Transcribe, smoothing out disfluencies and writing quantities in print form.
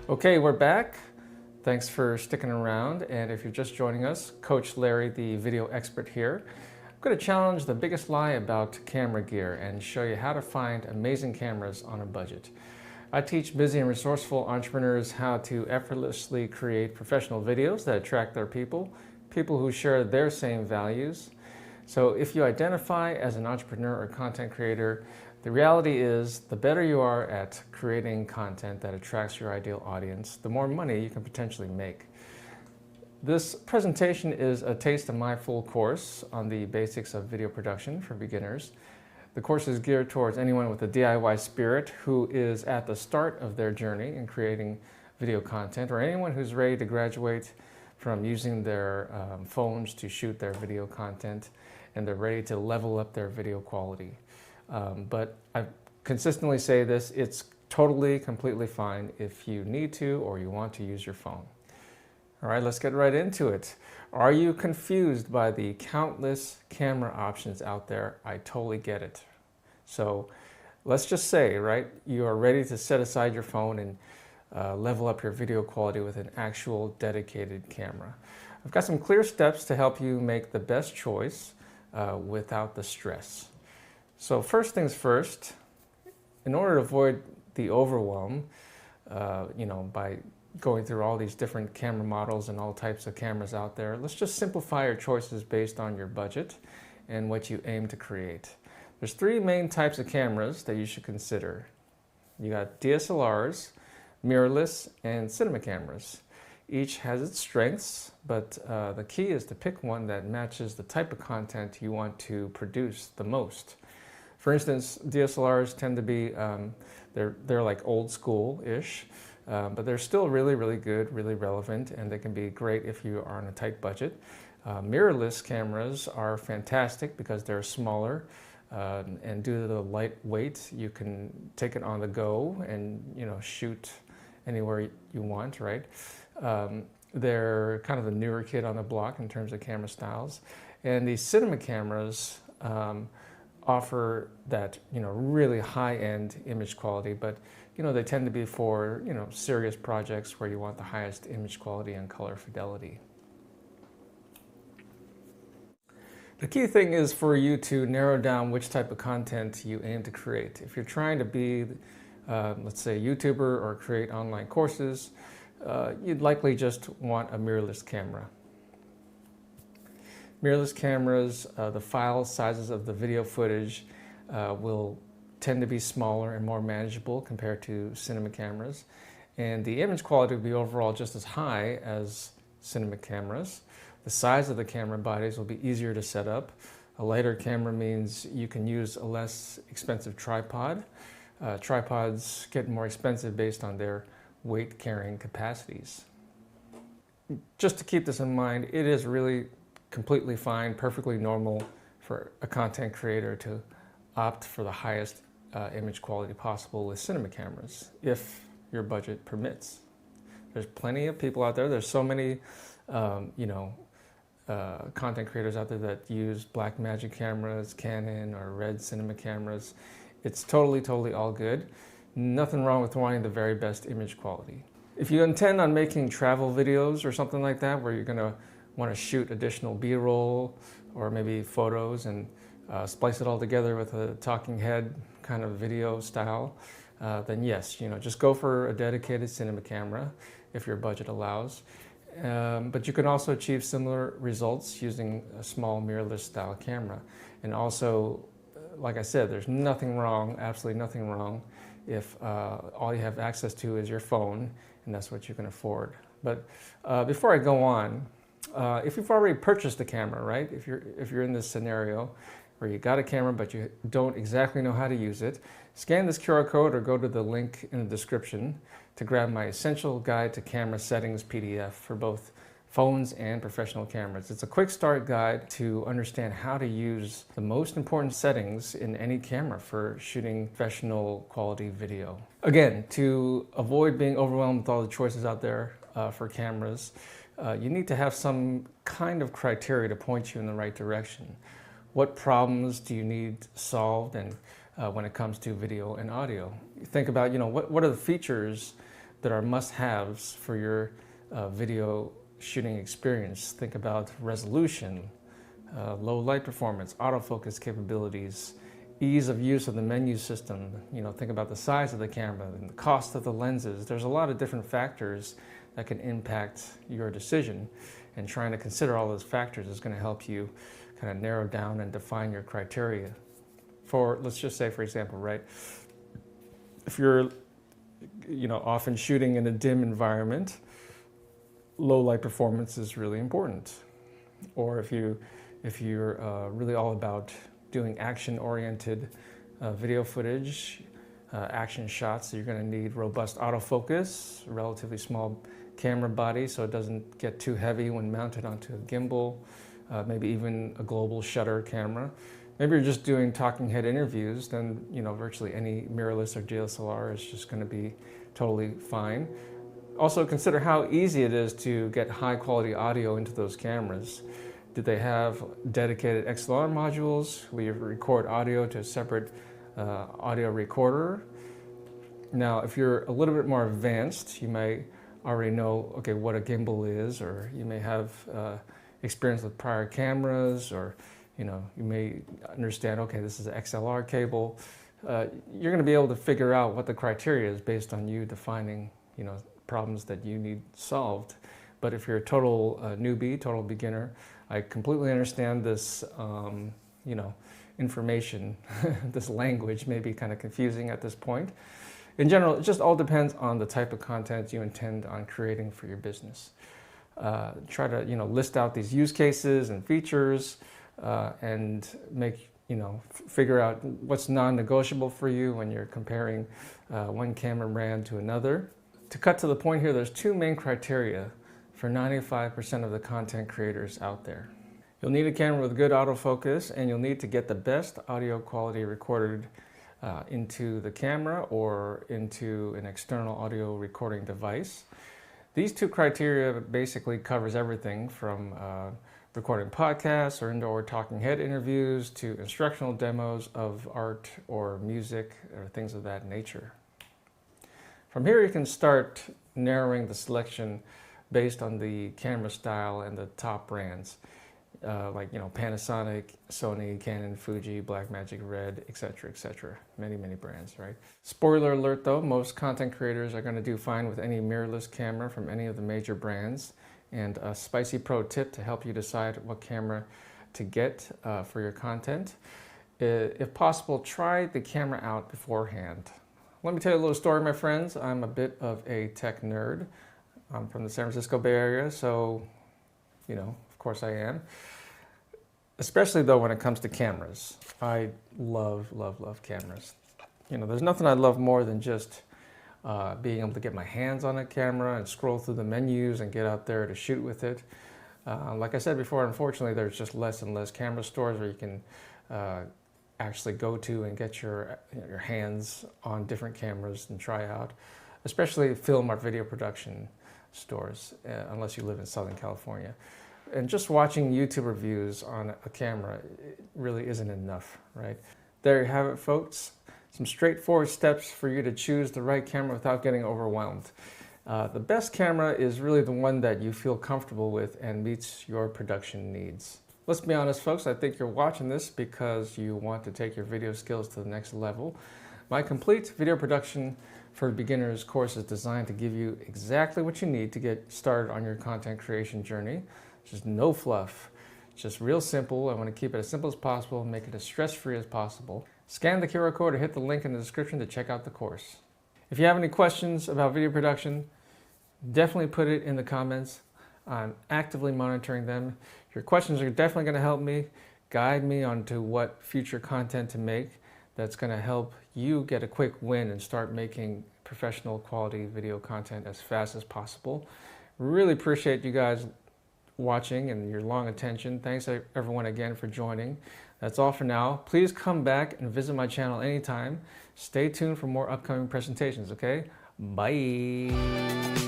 Okay, we're back. Thanks for sticking around. And if you're just joining us, Coach Larry, the video expert here. I'm going to challenge the biggest lie about camera gear and show you how to find amazing cameras on a budget. I teach busy and resourceful entrepreneurs how to effortlessly create professional videos that attract their people who share their same values. So if you identify as an entrepreneur or content creator, the reality is the better you are at creating content that attracts your ideal audience, the more money you can potentially make. This presentation is a taste of my full course on the basics of video production for beginners. The course is geared towards anyone with a DIY spirit who is at the start of their journey in creating video content, or anyone who's ready to graduate from using their phones to shoot their video content, and they're ready to level up their video quality. But I consistently say this, it's totally, completely fine if you need to or you want to use your phone. All right, let's get right into it. Are you confused by the countless camera options out there? I totally get it. So let's just say, right, you are ready to set aside your phone and level up your video quality with an actual dedicated camera. I've got some clear steps to help you make the best choice without the stress. So first things first, in order to avoid the overwhelm, by going through all these different camera models and all types of cameras out there, let's just simplify your choices based on your budget and what you aim to create. There's three main types of cameras that you should consider. You got DSLRs, mirrorless, and cinema cameras. Each has its strengths, but the key is to pick one that matches the type of content you want to produce the most. For instance, DSLRs tend to be, they're like old school-ish, but they're still really, really good, really relevant, and they can be great if you are on a tight budget. Mirrorless cameras are fantastic because they're smaller, and due to the light weight, you can take it on the go and shoot anywhere you want, right? They're kind of the newer kid on the block in terms of camera styles, and these cinema cameras offer that really high-end image quality, but they tend to be for serious projects where you want the highest image quality and color fidelity. The key thing is for you to narrow down which type of content you aim to create. If you're trying to be, let's say, a YouTuber or create online courses, you'd likely just want a mirrorless camera. Mirrorless cameras, the file sizes of the video footage will tend to be smaller and more manageable compared to cinema cameras. And the image quality will be overall just as high as cinema cameras. The size of the camera bodies will be easier to set up. A lighter camera means you can use a less expensive tripod. Tripods get more expensive based on their weight carrying capacities. Just to keep this in mind, it is really completely fine, perfectly normal for a content creator to opt for the highest image quality possible with cinema cameras, if your budget permits. There's plenty of people out there. There's so many, content creators out there that use Blackmagic cameras, Canon or Red cinema cameras. It's totally, totally all good. Nothing wrong with wanting the very best image quality. If you intend on making travel videos or something like that, where you're going to want to shoot additional B-roll or maybe photos and splice it all together with a talking head kind of video style, then yes, just go for a dedicated cinema camera if your budget allows. But you can also achieve similar results using a small mirrorless style camera. And also, like I said, there's nothing wrong, absolutely nothing wrong, if all you have access to is your phone and that's what you can afford. But before I go on, if you've already purchased a camera, right? If you're in this scenario where you got a camera but you don't exactly know how to use it, scan this QR code or go to the link in the description to grab my Essential Guide to Camera Settings PDF for both phones and professional cameras. It's a quick start guide to understand how to use the most important settings in any camera for shooting professional quality video. Again, to avoid being overwhelmed with all the choices out there for cameras, you need to have some kind of criteria to point you in the right direction. What problems do you need solved and when it comes to video and audio? You think about, what are the features that are must-haves for your video shooting experience. Think about resolution, low light performance, autofocus capabilities, ease of use of the menu system. Think about the size of the camera and the cost of the lenses. There's a lot of different factors that can impact your decision, and trying to consider all those factors is going to help you kind of narrow down and define your criteria. For, let's just say, for example, right, if you're often shooting in a dim environment, low light performance is really important. Or if you're really all about doing action-oriented video footage, action shots, so you're going to need robust autofocus, relatively small camera body so it doesn't get too heavy when mounted onto a gimbal, maybe even a global shutter camera. Maybe you're just doing talking head interviews, then virtually any mirrorless or DSLR is just going to be totally fine. Also consider how easy it is to get high quality audio into those cameras. Do they have dedicated XLR modules? Will you record audio to a separate audio recorder? Now, if you're a little bit more advanced, you may already know, okay, what a gimbal is, or you may have experience with prior cameras, or you may understand, okay, this is an XLR cable. You're going to be able to figure out what the criteria is based on you defining, problems that you need solved. But if you're a total newbie, total beginner, I completely understand this, information, this language may be kind of confusing at this point. In general, it just all depends on the type of content you intend on creating for your business. Try to, list out these use cases and features, and make, figure out what's non-negotiable for you when you're comparing one camera brand to another. To cut to the point here, there's two main criteria for 95% of the content creators out there. You'll need a camera with good autofocus, and you'll need to get the best audio quality recorded into the camera or into an external audio recording device. These two criteria basically covers everything from recording podcasts or indoor talking head interviews to instructional demos of art or music or things of that nature. From here, you can start narrowing the selection based on the camera style and the top brands, like Panasonic, Sony, Canon, Fuji, Blackmagic, Red, etc., etc. Many brands, right? Spoiler alert though, most content creators are going to do fine with any mirrorless camera from any of the major brands. And a spicy pro tip to help you decide what camera to get for your content. If possible, try the camera out beforehand. Let me tell you a little story, my friends. I'm a bit of a tech nerd. I'm from the San Francisco Bay Area, so, of course I am. Especially though when it comes to cameras. I love cameras. There's nothing I love more than just being able to get my hands on a camera and scroll through the menus and get out there to shoot with it. Like I said before, unfortunately, there's just less and less camera stores where you can actually go to and get your hands on different cameras and try out, especially film or video production stores, unless you live in Southern California. And just watching YouTube reviews on a camera really isn't enough, right? There you have it, folks. Some straightforward steps for you to choose the right camera without getting overwhelmed. The best camera is really the one that you feel comfortable with and meets your production needs. Let's be honest, folks, I think you're watching this because you want to take your video skills to the next level. My complete video production for beginners course is designed to give you exactly what you need to get started on your content creation journey. Just no fluff, just real simple. I want to keep it as simple as possible and make it as stress-free as possible. Scan the QR code or hit the link in the description to check out the course. If you have any questions about video production, definitely put it in the comments. I'm actively monitoring them. Your questions are definitely going to help me, guide me onto what future content to make that's going to help you get a quick win and start making professional quality video content as fast as possible. Really appreciate you guys watching and your long attention. Thanks everyone again for joining. That's all for now. Please come back and visit my channel anytime. Stay tuned for more upcoming presentations, okay? Bye.